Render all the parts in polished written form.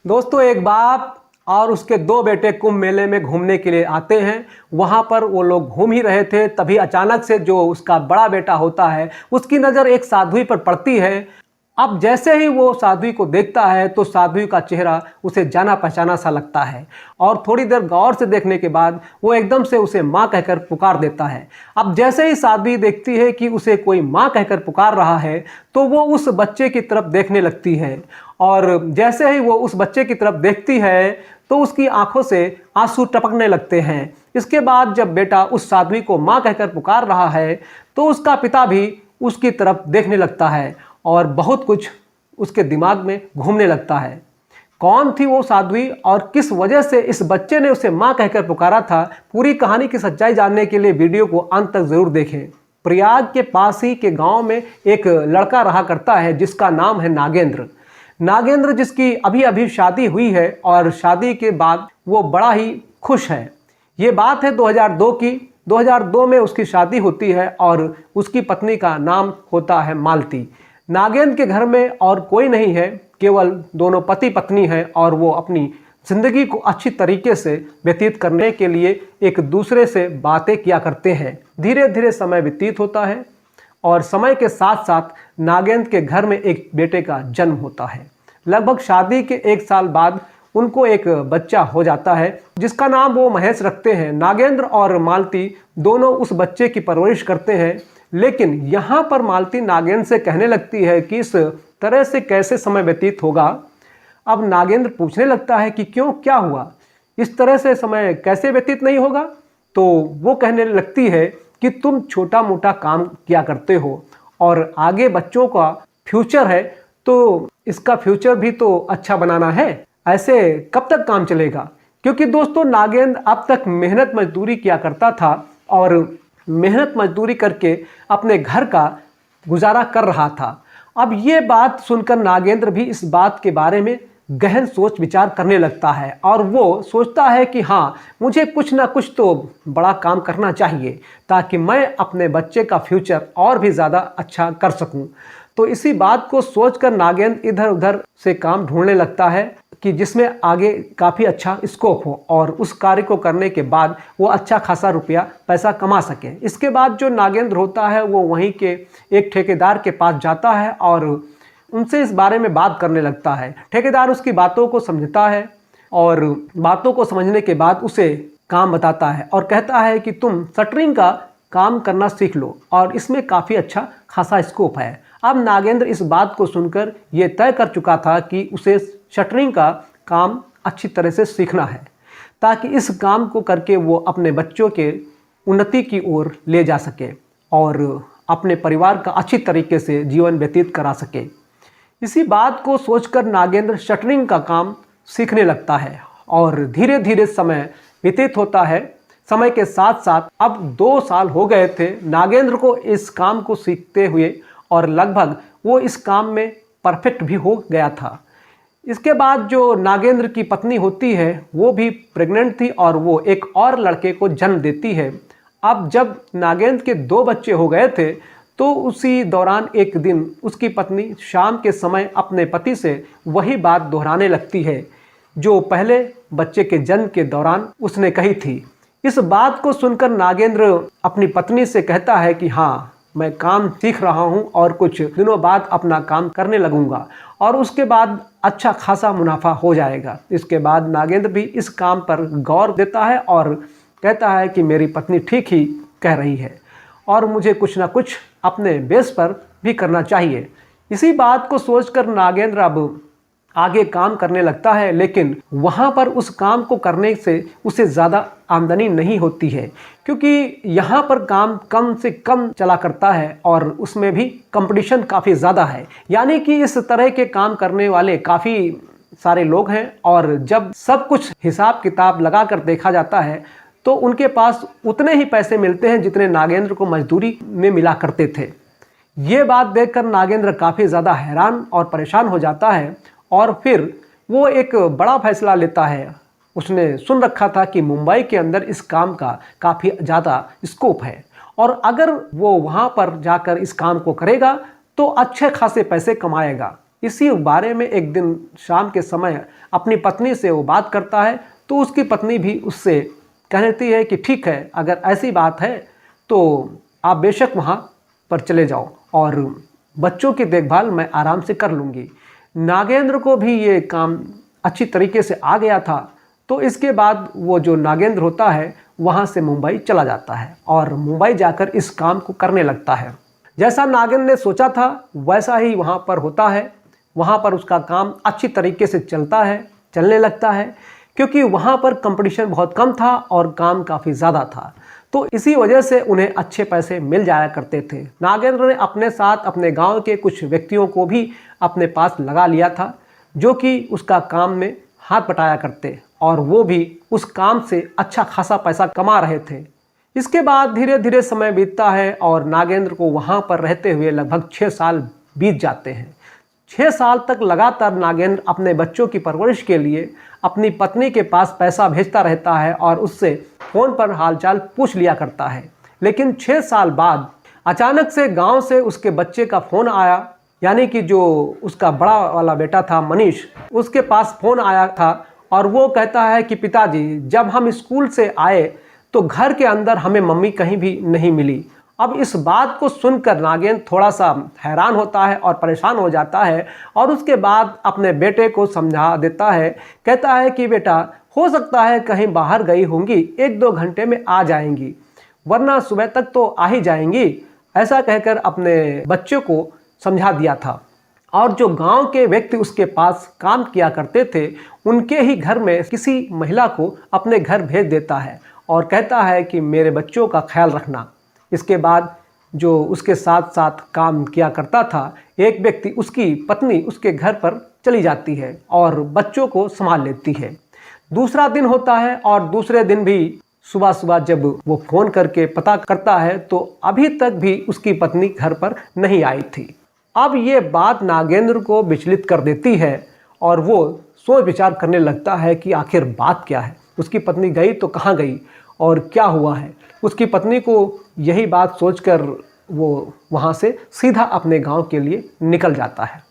दोस्तों, एक बाप और उसके दो बेटे कुंभ मेले में घूमने के लिए आते हैं। वहाँ पर वो लोग घूम ही रहे थे, तभी अचानक से जो उसका बड़ा बेटा होता है उसकी नज़र एक साध्वी पर पड़ती है। अब जैसे ही वो साध्वी को देखता है तो साध्वी का चेहरा उसे जाना पहचाना सा लगता है और थोड़ी देर गौर से देखने के बाद वो एकदम से उसे माँ कहकर पुकार देता है। अब जैसे ही साध्वी देखती है कि उसे कोई माँ कहकर पुकार रहा है तो वो उस बच्चे की तरफ देखने लगती है और जैसे ही वो उस बच्चे की तरफ देखती है तो उसकी आंखों से आंसू टपकने लगते हैं। इसके बाद जब बेटा उस साध्वी को माँ कहकर पुकार रहा है तो उसका पिता भी उसकी तरफ देखने लगता है और बहुत कुछ उसके दिमाग में घूमने लगता है। कौन थी वो साध्वी और किस वजह से इस बच्चे ने उसे माँ कहकर पुकारा था, पूरी कहानी की सच्चाई जानने के लिए वीडियो को अंत तक जरूर देखें। प्रयाग के पास ही के गांव में एक लड़का रहा करता है जिसका नाम है नागेंद्र। नागेंद्र जिसकी अभी अभी शादी हुई है और शादी के बाद वो बड़ा ही खुश है। ये बात है 2002 की। 2002 में उसकी शादी होती है और उसकी पत्नी का नाम होता है मालती। नागेंद्र के घर में और कोई नहीं है, केवल दोनों पति पत्नी हैं और वो अपनी ज़िंदगी को अच्छी तरीके से व्यतीत करने के लिए एक दूसरे से बातें किया करते हैं। धीरे धीरे समय व्यतीत होता है और समय के साथ साथ नागेंद्र के घर में एक बेटे का जन्म होता है। लगभग शादी के 1 साल बाद उनको एक बच्चा हो जाता है जिसका नाम वो महेश रखते हैं। नागेंद्र और मालती दोनों उस बच्चे की परवरिश करते हैं, लेकिन यहाँ पर मालती नागेंद्र से कहने लगती है कि इस तरह से कैसे समय व्यतीत होगा। अब नागेंद्र पूछने लगता है कि क्यों, क्या हुआ, इस तरह से समय कैसे व्यतीत नहीं होगा। तो वो कहने लगती है कि तुम छोटा मोटा काम किया करते हो और आगे बच्चों का फ्यूचर है, तो इसका फ्यूचर भी तो अच्छा बनाना है, ऐसे कब तक काम चलेगा। क्योंकि दोस्तों, नागेंद्र अब तक मेहनत मजदूरी किया करता था और मेहनत मजदूरी करके अपने घर का गुजारा कर रहा था। अब ये बात सुनकर नागेंद्र भी इस बात के बारे में गहन सोच विचार करने लगता है और वो सोचता है कि हाँ, मुझे कुछ ना कुछ तो बड़ा काम करना चाहिए ताकि मैं अपने बच्चे का फ्यूचर और भी ज़्यादा अच्छा कर सकूं। तो इसी बात को सोचकर नागेंद्र इधर उधर से काम ढूंढने लगता है कि जिसमें आगे काफ़ी अच्छा स्कोप हो और उस कार्य को करने के बाद वो अच्छा खासा रुपया पैसा कमा सके। इसके बाद जो नागेंद्र होता है वो वहीं के एक ठेकेदार के पास जाता है और उनसे इस बारे में बात करने लगता है। ठेकेदार उसकी बातों को समझता है और बातों को समझने के बाद उसे काम बताता है और कहता है कि तुम शटरिंग का काम करना सीख लो और इसमें काफ़ी अच्छा खासा स्कोप है। अब नागेंद्र इस बात को सुनकर ये तय कर चुका था कि उसे शटरिंग का काम अच्छी तरह से सीखना है ताकि इस काम को करके वो अपने बच्चों के उन्नति की ओर ले जा सके और अपने परिवार का अच्छी तरीके से जीवन व्यतीत करा सके। इसी बात को सोचकर नागेंद्र शटरिंग का काम सीखने लगता है और धीरे धीरे समय व्यतीत होता है। समय के साथ साथ अब 2 साल हो गए थे नागेंद्र को इस काम को सीखते हुए और लगभग वो इस काम में परफेक्ट भी हो गया था। इसके बाद जो नागेंद्र की पत्नी होती है वो भी प्रेग्नेंट थी और वो एक और लड़के को जन्म देती है। अब जब नागेंद्र के 2 बच्चे हो गए थे तो उसी दौरान एक दिन उसकी पत्नी शाम के समय अपने पति से वही बात दोहराने लगती है जो पहले बच्चे के जन्म के दौरान उसने कही थी। इस बात को सुनकर नागेंद्र अपनी पत्नी से कहता है कि हाँ, मैं काम सीख रहा हूँ और कुछ दिनों बाद अपना काम करने लगूंगा और उसके बाद अच्छा खासा मुनाफा हो जाएगा। इसके बाद नागेंद्र भी इस काम पर गौर देता है और कहता है कि मेरी पत्नी ठीक ही कह रही है और मुझे कुछ ना कुछ अपने बेस पर भी करना चाहिए। इसी बात को सोचकर नागेंद्र अब आगे काम करने लगता है, लेकिन वहाँ पर उस काम को करने से उसे ज़्यादा आमदनी नहीं होती है क्योंकि यहाँ पर काम कम से कम चला करता है और उसमें भी कंपटीशन काफ़ी ज़्यादा है। यानी कि इस तरह के काम करने वाले काफ़ी सारे लोग हैं और जब सब कुछ हिसाब किताब लगा कर देखा जाता है तो उनके पास उतने ही पैसे मिलते हैं जितने नागेंद्र को मजदूरी में मिला करते थे। ये बात देखकर नागेंद्र काफ़ी ज़्यादा हैरान और परेशान हो जाता है और फिर वो एक बड़ा फैसला लेता है। उसने सुन रखा था कि मुंबई के अंदर इस काम का काफ़ी ज़्यादा स्कोप है और अगर वो वहाँ पर जाकर इस काम को करेगा तो अच्छे खासे पैसे कमाएगा। इसी बारे में एक दिन शाम के समय अपनी पत्नी से वो बात करता है, तो उसकी पत्नी भी उससे कह देती है कि ठीक है, अगर ऐसी बात है तो आप बेशक वहाँ पर चले जाओ और बच्चों की देखभाल मैं आराम से कर लूँगी। नागेंद्र को भी ये काम अच्छी तरीके से आ गया था, तो इसके बाद वो जो नागेंद्र होता है वहाँ से मुंबई चला जाता है और मुंबई जाकर इस काम को करने लगता है। जैसा नागेंद्र ने सोचा था वैसा ही वहाँ पर होता है। वहाँ पर उसका काम अच्छी तरीके से चलने लगता है, क्योंकि वहाँ पर कंपटीशन बहुत कम था और काम काफ़ी ज़्यादा था, तो इसी वजह से उन्हें अच्छे पैसे मिल जाया करते थे। नागेंद्र ने अपने साथ अपने गांव के कुछ व्यक्तियों को भी अपने पास लगा लिया था, जो कि उसका काम में हाथ बटाया करते और वो भी उस काम से अच्छा खासा पैसा कमा रहे थे। इसके बाद धीरे धीरे समय बीतता है और नागेंद्र को वहाँ पर रहते हुए लगभग 6 साल बीत जाते हैं। 6 साल तक लगातार नागेंद्र अपने बच्चों की परवरिश के लिए अपनी पत्नी के पास पैसा भेजता रहता है और उससे फ़ोन पर हालचाल पूछ लिया करता है। लेकिन 6 साल बाद अचानक से गांव से उसके बच्चे का फ़ोन आया, यानी कि जो उसका बड़ा वाला बेटा था मनीष, उसके पास फ़ोन आया था और वो कहता है कि पिताजी, जब हम स्कूल से आए तो घर के अंदर हमें मम्मी कहीं भी नहीं मिली। अब इस बात को सुनकर नागेंद्र थोड़ा सा हैरान होता है और परेशान हो जाता है और उसके बाद अपने बेटे को समझा देता है। कहता है कि बेटा, हो सकता है कहीं बाहर गई होंगी, 1-2 घंटे में आ जाएंगी, वरना सुबह तक तो आ ही जाएंगी। ऐसा कहकर अपने बच्चे को समझा दिया था। और जो गांव के व्यक्ति उसके पास काम किया करते थे, उनके ही घर में किसी महिला को अपने घर भेज देता है और कहता है कि मेरे बच्चों का ख्याल रखना। इसके बाद जो उसके साथ साथ काम किया करता था एक व्यक्ति, उसकी पत्नी उसके घर पर चली जाती है और बच्चों को संभाल लेती है। दूसरा दिन होता है और दूसरे दिन भी सुबह सुबह जब वो फ़ोन करके पता करता है तो अभी तक भी उसकी पत्नी घर पर नहीं आई थी। अब ये बात नागेंद्र को विचलित कर देती है और वो सोच विचार करने लगता है कि आखिर बात क्या है, उसकी पत्नी गई तो कहाँ गई और क्या हुआ है। उसकी पत्नी को यही बात सोचकर वो वहाँ से सीधा अपने गांव के लिए निकल जाता है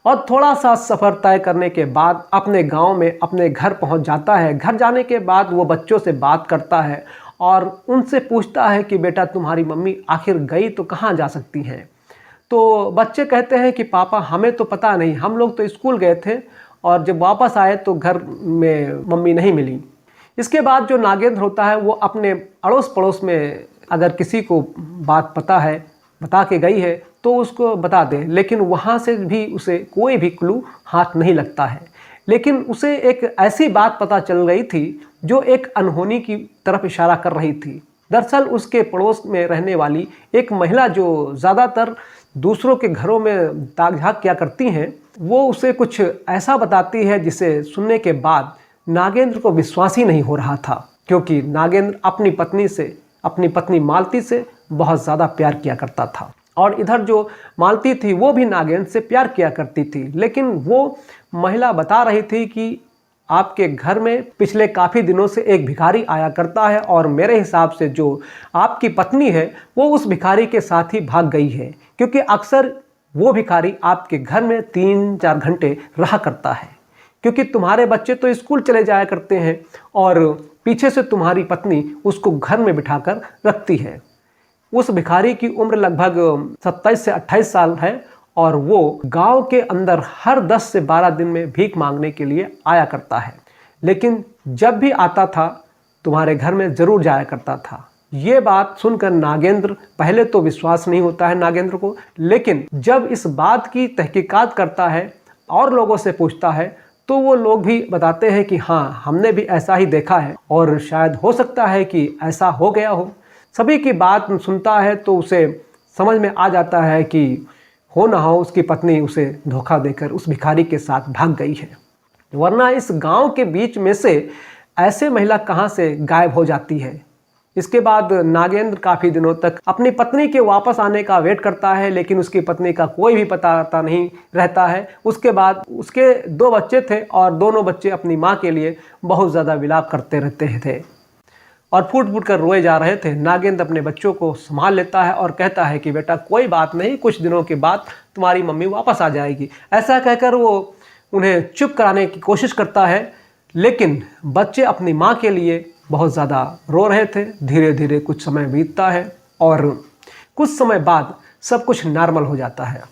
और थोड़ा सा सफ़र तय करने के बाद अपने गांव में अपने घर पहुँच जाता है। घर जाने के बाद वो बच्चों से बात करता है और उनसे पूछता है कि बेटा, तुम्हारी मम्मी आखिर गई तो कहाँ जा सकती हैं। तो बच्चे कहते हैं कि पापा, हमें तो पता नहीं, हम लोग तो स्कूल गए थे और जब वापस आए तो घर में मम्मी नहीं मिली। इसके बाद जो नागेंद्र होता है वो अपने अड़ोस पड़ोस में अगर किसी को बात पता है, बता के गई है तो उसको बता दे, लेकिन वहाँ से भी उसे कोई भी क्लू हाथ नहीं लगता है। लेकिन उसे एक ऐसी बात पता चल गई थी जो एक अनहोनी की तरफ इशारा कर रही थी। दरअसल उसके पड़ोस में रहने वाली एक महिला जो ज़्यादातर दूसरों के घरों में ताक झाँक किया करती हैं, वो उसे कुछ ऐसा बताती है जिसे सुनने के बाद नागेंद्र को विश्वास ही नहीं हो रहा था, क्योंकि नागेंद्र अपनी पत्नी मालती से बहुत ज़्यादा प्यार किया करता था और इधर जो मालती थी वो भी नागेंद्र से प्यार किया करती थी। लेकिन वो महिला बता रही थी कि आपके घर में पिछले काफ़ी दिनों से एक भिखारी आया करता है और मेरे हिसाब से जो आपकी पत्नी है वो उस भिखारी के साथ ही भाग गई है, क्योंकि अक्सर वो भिखारी आपके घर में 3-4 घंटे रहा करता है, क्योंकि तुम्हारे बच्चे तो स्कूल चले जाया करते हैं और पीछे से तुम्हारी पत्नी उसको घर में बिठाकर रखती है। उस भिखारी की उम्र लगभग 27 से 28 साल है और वो गांव के अंदर हर 10 से 12 दिन में भीख मांगने के लिए आया करता है, लेकिन जब भी आता था तुम्हारे घर में ज़रूर जाया करता था। ये बात सुनकर नागेंद्र, पहले तो विश्वास नहीं होता है नागेंद्र को, लेकिन जब इस बात की तहकीकात करता है और लोगों से पूछता है तो वो लोग भी बताते हैं कि हाँ, हमने भी ऐसा ही देखा है और शायद हो सकता है कि ऐसा हो गया हो। सभी की बात सुनता है तो उसे समझ में आ जाता है कि हो ना हो उसकी पत्नी उसे धोखा देकर उस भिखारी के साथ भाग गई है, वरना इस गांव के बीच में से ऐसे महिला कहाँ से गायब हो जाती है। इसके बाद नागेंद्र काफ़ी दिनों तक अपनी पत्नी के वापस आने का वेट करता है, लेकिन उसकी पत्नी का कोई भी पता नहीं रहता है। उसके बाद उसके 2 बच्चे थे और दोनों बच्चे अपनी माँ के लिए बहुत ज़्यादा विलाप करते रहते थे। और फूट फूट कर रोए जा रहे थे। नागेंद्र अपने बच्चों को संभाल लेता है और कहता है कि बेटा कोई बात नहीं, कुछ दिनों के बाद तुम्हारी मम्मी वापस आ जाएगी। ऐसा कहकर वो उन्हें चुप कराने की कोशिश करता है, लेकिन बच्चे अपनी माँ के लिए बहुत ज़्यादा रो रहे थे। धीरे धीरे कुछ समय बीतता है और कुछ समय बाद सब कुछ नॉर्मल हो जाता है।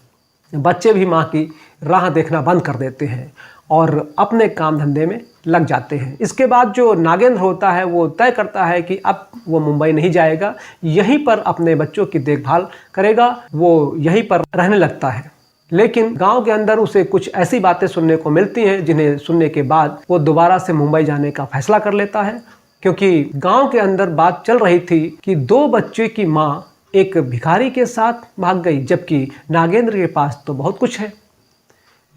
बच्चे भी माँ की राह देखना बंद कर देते हैं और अपने काम धंधे में लग जाते हैं। इसके बाद जो नागेंद्र होता है वो तय करता है कि अब वो मुंबई नहीं जाएगा, यहीं पर अपने बच्चों की देखभाल करेगा। वो यहीं पर रहने लगता है, लेकिन गांव के अंदर उसे कुछ ऐसी बातें सुनने को मिलती हैं जिन्हें सुनने के बाद वो दोबारा से मुंबई जाने का फैसला कर लेता है, क्योंकि गांव के अंदर बात चल रही थी कि 2 बच्चे की माँ एक भिखारी के साथ भाग गई, जबकि नागेंद्र के पास तो बहुत कुछ है।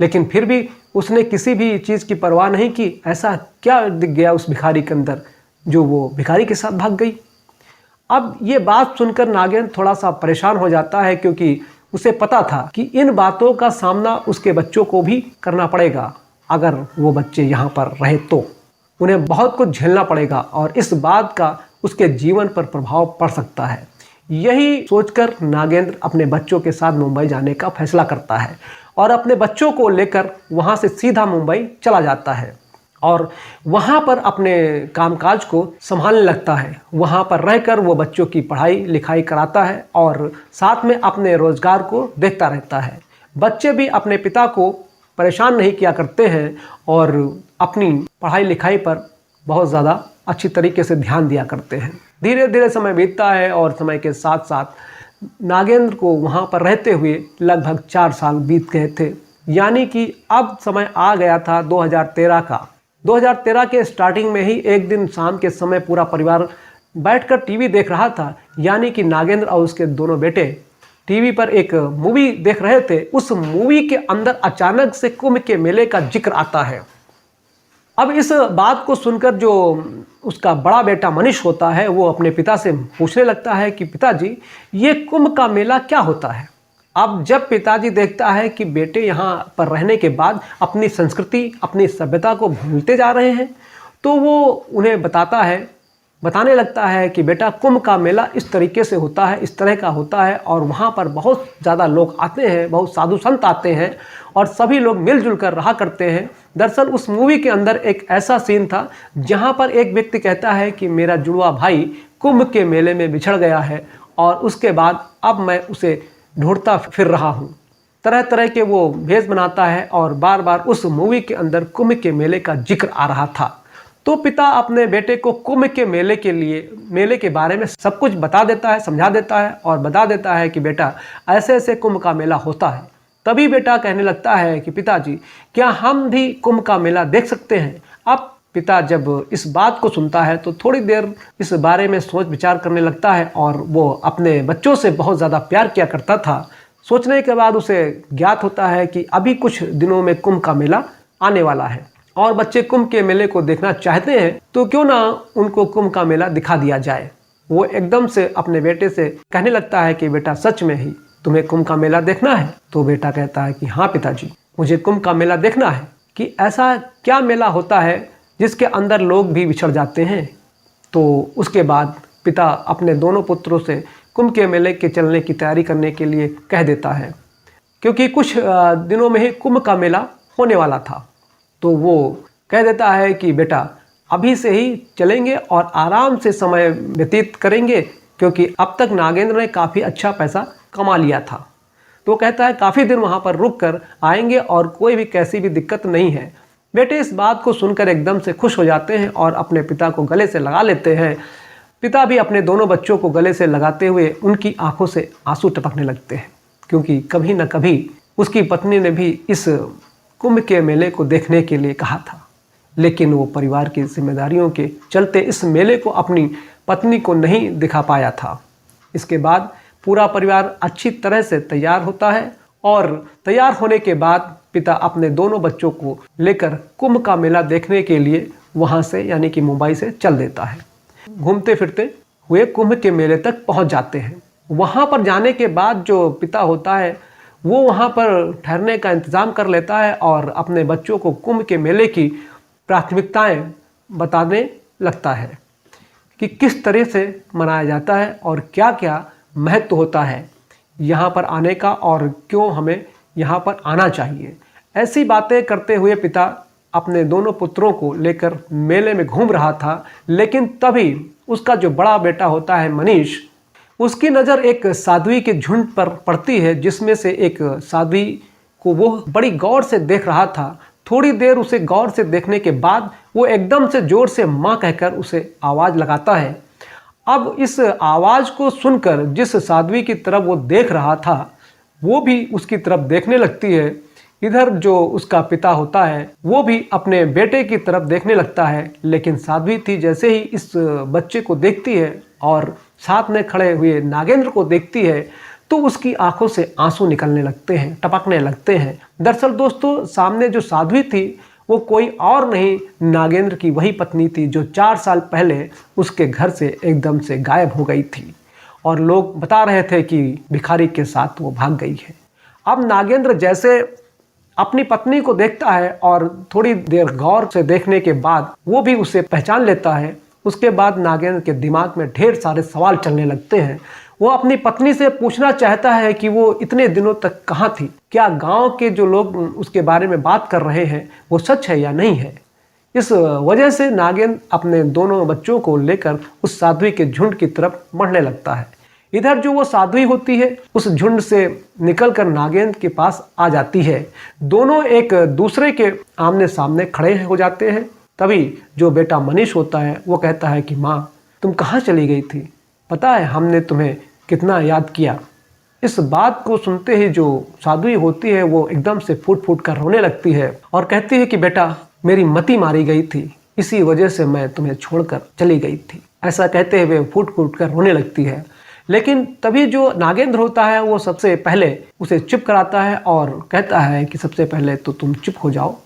लेकिन फिर भी उसने किसी भी चीज़ की परवाह नहीं की। ऐसा क्या दिख गया उस भिखारी के अंदर जो वो भिखारी के साथ भाग गई। अब ये बात सुनकर नागेंद्र थोड़ा सा परेशान हो जाता है, क्योंकि उसे पता था कि इन बातों का सामना उसके बच्चों को भी करना पड़ेगा। अगर वो बच्चे यहाँ पर रहे तो उन्हें बहुत कुछ झेलना पड़ेगा और इस बात का उसके जीवन पर प्रभाव पड़ सकता है। यही सोचकर नागेंद्र अपने बच्चों के साथ मुंबई जाने का फैसला करता है और अपने बच्चों को लेकर वहाँ से सीधा मुंबई चला जाता है और वहाँ पर अपने कामकाज को संभालने लगता है। वहाँ पर रहकर वो बच्चों की पढ़ाई लिखाई कराता है और साथ में अपने रोजगार को देखता रहता है। बच्चे भी अपने पिता को परेशान नहीं किया करते हैं और अपनी पढ़ाई लिखाई पर बहुत ज़्यादा अच्छी तरीके से ध्यान दिया करते हैं। धीरे धीरे समय बीतता है और समय के साथ साथ नागेंद्र को वहाँ पर रहते हुए लगभग 4 साल बीत गए थे। यानी कि अब समय आ गया था 2013 का। 2013 के स्टार्टिंग में ही एक दिन शाम के समय पूरा परिवार बैठकर टीवी देख रहा था। यानी कि नागेंद्र और उसके दोनों बेटे टीवी पर एक मूवी देख रहे थे। उस मूवी के अंदर अचानक से कुंभ के मेले का जिक्र आता है। अब इस बात को सुनकर जो उसका बड़ा बेटा मनीष होता है वो अपने पिता से पूछने लगता है कि पिताजी, ये कुंभ का मेला क्या होता है। अब जब पिताजी देखता है कि बेटे यहाँ पर रहने के बाद अपनी संस्कृति अपनी सभ्यता को भूलते जा रहे हैं, तो वो उन्हें बताने लगता है कि बेटा कुंभ का मेला इस तरीके से होता है, इस तरह का होता है और वहाँ पर बहुत ज़्यादा लोग आते हैं, बहुत साधु संत आते हैं और सभी लोग मिलजुल कर रहा करते हैं। दरअसल उस मूवी के अंदर एक ऐसा सीन था जहाँ पर एक व्यक्ति कहता है कि मेरा जुड़वा भाई कुंभ के मेले में बिछड़ गया है और उसके बाद अब मैं उसे ढूंढता फिर रहा हूँ। तरह तरह के वो भेष बनाता है और बार बार उस मूवी के अंदर कुंभ के मेले का जिक्र आ रहा था। तो पिता अपने बेटे को कुंभ के मेले के बारे में सब कुछ बता देता है, समझा देता है और बता देता है कि बेटा ऐसे ऐसे कुंभ का मेला होता है। तभी बेटा कहने लगता है कि पिताजी, क्या हम भी कुंभ का मेला देख सकते हैं। अब पिता जब इस बात को सुनता है तो थोड़ी देर इस बारे में सोच विचार करने लगता है और वो अपने बच्चों से बहुत ज़्यादा प्यार किया करता था। सोचने के बाद उसे ज्ञात होता है कि अभी कुछ दिनों में कुंभ का मेला आने वाला है और बच्चे कुंभ के मेले को देखना चाहते हैं, तो क्यों ना उनको कुंभ का मेला दिखा दिया जाए। वो एकदम से अपने बेटे से कहने लगता है कि बेटा सच में ही तुम्हें कुंभ का मेला देखना है। तो बेटा कहता है कि हाँ पिताजी, मुझे कुंभ का मेला देखना है कि ऐसा क्या मेला होता है जिसके अंदर लोग भी बिछड़ जाते हैं। तो उसके बाद पिता अपने दोनों पुत्रों से कुंभ के मेले के चलने की तैयारी करने के लिए कह देता है, क्योंकि कुछ दिनों में ही कुंभ का मेला होने वाला था। तो वो कह देता है कि बेटा अभी से ही चलेंगे और आराम से समय व्यतीत करेंगे, क्योंकि अब तक नागेंद्र ने काफ़ी अच्छा पैसा कमा लिया था। तो कहता है काफ़ी दिन वहाँ पर रुक कर आएंगे और कोई भी कैसी भी दिक्कत नहीं है। बेटे इस बात को सुनकर एकदम से खुश हो जाते हैं और अपने पिता को गले से लगा लेते हैं। पिता भी अपने दोनों बच्चों को गले से लगाते हुए उनकी आंखों से आंसू टपकने लगते हैं, क्योंकि कभी न कभी उसकी पत्नी ने भी इस कुंभ के मेले को देखने के लिए कहा था, लेकिन वो परिवार की जिम्मेदारियों के चलते इस मेले को अपनी पत्नी को नहीं दिखा पाया था। इसके बाद पूरा परिवार अच्छी तरह से तैयार होता है और तैयार होने के बाद पिता अपने दोनों बच्चों को लेकर कुंभ का मेला देखने के लिए वहाँ से यानी कि मुंबई से चल देता है। घूमते फिरते हुए कुंभ के मेले तक पहुँच जाते हैं। वहाँ पर जाने के बाद जो पिता होता है वो वहाँ पर ठहरने का इंतज़ाम कर लेता है और अपने बच्चों को कुंभ के मेले की प्राथमिकताएं बताने लगता है, कि किस तरह से मनाया जाता है और क्या क्या महत्व होता है यहाँ पर आने का और क्यों हमें यहाँ पर आना चाहिए। ऐसी बातें करते हुए पिता अपने दोनों पुत्रों को लेकर मेले में घूम रहा था, लेकिन तभी उसका जो बड़ा बेटा होता है मनीष, उसकी नज़र एक साध्वी के झुंड पर पड़ती है, जिसमें से एक साध्वी को वो बड़ी गौर से देख रहा था। थोड़ी देर उसे गौर से देखने के बाद वो एकदम से जोर से माँ कहकर उसे आवाज़ लगाता है। अब इस आवाज़ को सुनकर जिस साध्वी की तरफ वो देख रहा था वो भी उसकी तरफ देखने लगती है। इधर जो उसका पिता होता है वो भी अपने बेटे की तरफ देखने लगता है, लेकिन साध्वी थी जैसे ही इस बच्चे को देखती है और साथ में खड़े हुए नागेंद्र को देखती है तो उसकी आंखों से आंसू निकलने लगते हैं, टपकने लगते हैं। दरअसल दोस्तों, सामने जो साध्वी थी वो कोई और नहीं, नागेंद्र की वही पत्नी थी जो 4 साल पहले उसके घर से एकदम से गायब हो गई थी और लोग बता रहे थे कि भिखारी के साथ वो भाग गई है। अब नागेंद्र जैसे अपनी पत्नी को देखता है और थोड़ी देर गौर से देखने के बाद वो भी उसे पहचान लेता है। उसके बाद नागेंद्र के दिमाग में ढेर सारे सवाल चलने लगते हैं। वो अपनी पत्नी से पूछना चाहता है कि वो इतने दिनों तक कहाँ थी, क्या गांव के जो लोग उसके बारे में बात कर रहे हैं वो सच है या नहीं है। इस वजह से नागेंद्र अपने दोनों बच्चों को लेकर उस साध्वी के झुंड की तरफ बढ़ने लगता है। इधर जो वो साध्वी होती है उस झुंड से निकलकर नागेंद्र के पास आ जाती है। दोनों एक दूसरे के आमने सामने खड़े हो जाते हैं। तभी जो बेटा मनीष होता है वो कहता है कि माँ, तुम कहाँ चली गई थी, पता है हमने तुम्हें कितना याद किया। इस बात को सुनते ही जो साध्वी होती है वो एकदम से फूट फूट कर रोने लगती है और कहती है कि बेटा, मेरी मति मारी गई थी, इसी वजह से मैं तुम्हें छोड़कर चली गई थी। ऐसा कहते हुए फूट फूट कर रोने लगती है। लेकिन तभी जो नागेंद्र होता है वो सबसे पहले उसे चुप कराता है और कहता है कि सबसे पहले तो तुम चुप हो जाओ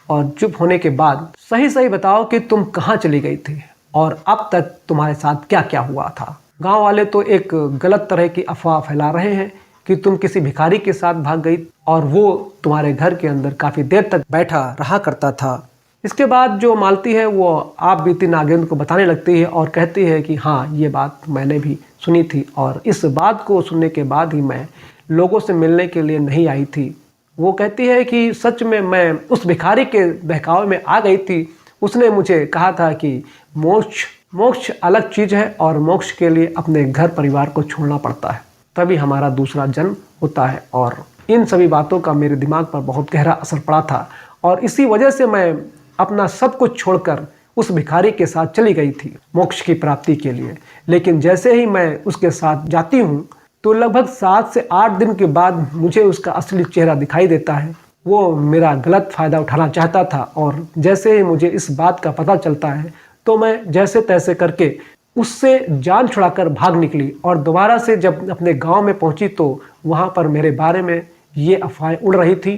और चुप होने के बाद सही सही बताओ कि तुम कहाँ चली गई थी और अब तक तुम्हारे साथ क्या क्या हुआ था। गांव वाले तो एक गलत तरह की अफवाह फैला रहे हैं कि तुम किसी भिखारी के साथ भाग गई और वो तुम्हारे घर के अंदर काफ़ी देर तक बैठा रहा करता था। इसके बाद जो मालती है वो आप बीती नागेंद्र को बताने लगती है और कहती है कि हाँ, ये बात मैंने भी सुनी थी और इस बात को सुनने के बाद ही मैं लोगों से मिलने के लिए नहीं आई थी। वो कहती है कि सच में मैं उस भिखारी के बहकावे में आ गई थी। उसने मुझे कहा था कि मोक्ष अलग चीज़ है और मोक्ष के लिए अपने घर परिवार को छोड़ना पड़ता है, तभी हमारा दूसरा जन्म होता है। और इन सभी बातों का मेरे दिमाग पर बहुत गहरा असर पड़ा था और इसी वजह से मैं अपना सब कुछ छोड़कर उस भिखारी के साथ चली गई थी मोक्ष की प्राप्ति के लिए। लेकिन जैसे ही मैं उसके साथ जाती हूँ तो लगभग 7 से 8 दिन के बाद मुझे उसका असली चेहरा दिखाई देता है। वो मेरा गलत फ़ायदा उठाना चाहता था और जैसे ही मुझे इस बात का पता चलता है तो मैं जैसे तैसे करके उससे जान छुड़ाकर भाग निकली और दोबारा से जब अपने गांव में पहुंची तो वहां पर मेरे बारे में ये अफवाहें उड़ रही थी।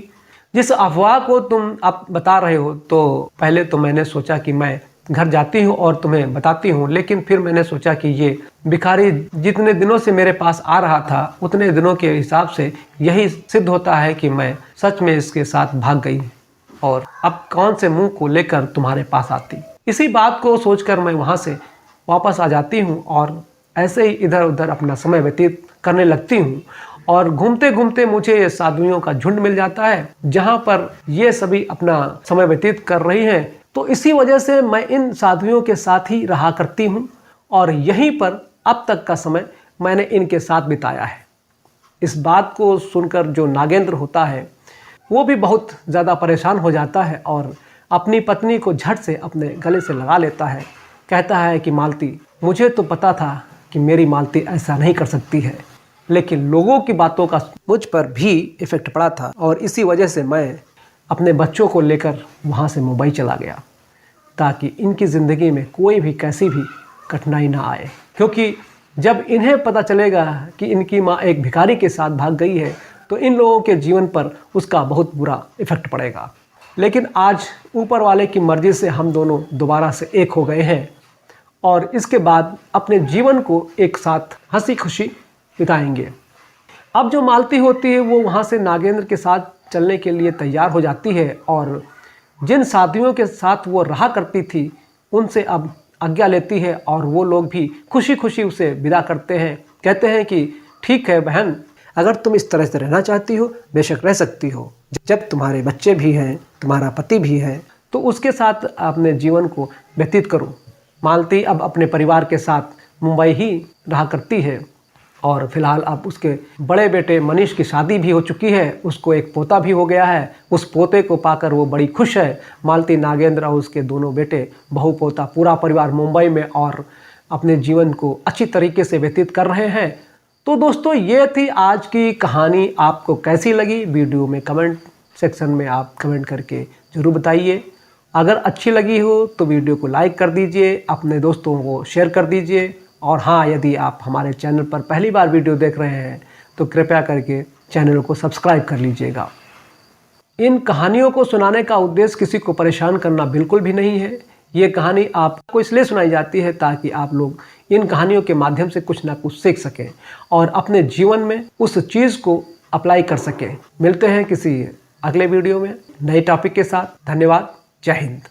जिस अफवाह को तुम अब बता रहे हो तो पहले तो मैंने सोचा कि मैं घर जाती हूँ और तुम्हें बताती हूँ, लेकिन फिर मैंने सोचा कि ये भिखारी जितने दिनों से मेरे पास आ रहा था उतने दिनों के हिसाब से यही सिद्ध होता है कि मैं सच में इसके साथ भाग गई और अब कौन से मुंह को लेकर तुम्हारे पास आती। इसी बात को सोचकर मैं वहाँ से वापस आ जाती हूँ और ऐसे ही इधर उधर अपना समय व्यतीत करने लगती हूँ और घूमते घूमते मुझे ये साधुओं का झुंड मिल जाता है जहाँ पर ये सभी अपना समय व्यतीत कर रही हैं। तो इसी वजह से मैं इन साधुओं के साथ ही रहा करती हूँ और यहीं पर अब तक का समय मैंने इनके साथ बिताया है। इस बात को सुनकर जो नागेंद्र होता है वो भी बहुत ज़्यादा परेशान हो जाता है और अपनी पत्नी को झट से अपने गले से लगा लेता है। कहता है कि मालती, मुझे तो पता था कि मेरी मालती ऐसा नहीं कर सकती है, लेकिन लोगों की बातों का मुझ पर भी इफ़ेक्ट पड़ा था और इसी वजह से मैं अपने बच्चों को लेकर वहाँ से मुंबई चला गया ताकि इनकी ज़िंदगी में कोई भी कैसी भी कठिनाई ना आए। क्योंकि जब इन्हें पता चलेगा कि इनकी माँ एक भिखारी के साथ भाग गई है तो इन लोगों के जीवन पर उसका बहुत बुरा इफ़ेक्ट पड़ेगा। लेकिन आज ऊपर वाले की मर्ज़ी से हम दोनों दोबारा से एक हो गए हैं और इसके बाद अपने जीवन को एक साथ हंसी खुशी बिताएंगे। अब जो मालती होती है वो वहाँ से नागेंद्र के साथ चलने के लिए तैयार हो जाती है और जिन साथियों के साथ वो रहा करती थी उनसे अब आज्ञा लेती है और वो लोग भी खुशी खुशी उसे विदा करते हैं। कहते हैं कि ठीक है बहन, अगर तुम इस तरह से रहना चाहती हो बेशक रह सकती हो। जब तुम्हारे बच्चे भी हैं, तुम्हारा पति भी है, तो उसके साथ अपने जीवन को व्यतीत करो। मालती अब अपने परिवार के साथ मुंबई ही रहा करती है और फिलहाल अब उसके बड़े बेटे मनीष की शादी भी हो चुकी है। उसको एक पोता भी हो गया है। उस पोते को पाकर वो बड़ी खुश है। मालती नागेंद्र और उसके दोनों बेटे, बहू पोता, पूरा परिवार मुंबई में और अपने जीवन को अच्छी तरीके से व्यतीत कर रहे हैं। तो दोस्तों, ये थी आज की कहानी। आपको कैसी लगी? वीडियो में कमेंट सेक्शन में आप कमेंट करके ज़रूर बताइए। अगर अच्छी लगी हो तो वीडियो को लाइक कर दीजिए, अपने दोस्तों को शेयर कर दीजिए। और हाँ, यदि आप हमारे चैनल पर पहली बार वीडियो देख रहे हैं तो कृपया करके चैनल को सब्सक्राइब कर लीजिएगा। इन कहानियों को सुनाने का उद्देश्य किसी को परेशान करना बिल्कुल भी नहीं है। ये कहानी आपको इसलिए सुनाई जाती है ताकि आप लोग इन कहानियों के माध्यम से कुछ ना कुछ सीख सकें और अपने जीवन में उस चीज़ को अप्लाई कर सकें। मिलते हैं किसी अगले वीडियो में नए टॉपिक के साथ। धन्यवाद। जय हिंद।